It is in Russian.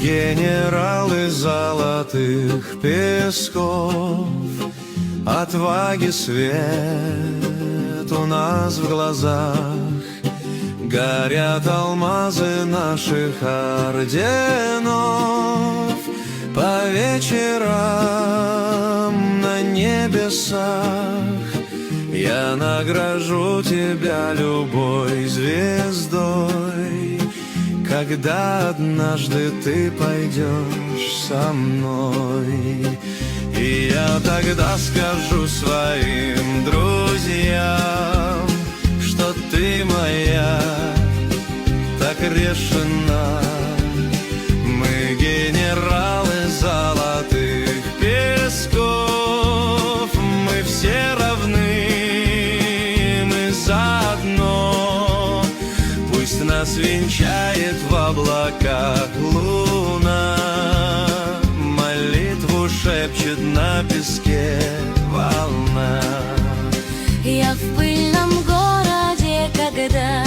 генералы золотых песков, отваги свет у нас в глазах, горят алмазы наших орденов. По вечерам на небесах я награжу тебя любой звездой, когда однажды ты пойдешь со мной. И я тогда скажу своим друзьям, что ты моя, так решена. Мы генералы золотых песков, мы все равны, мы заодно. Пусть нас венчает в облаках луна, молитву шепчет на песке волна. Я в пыльном городе, когда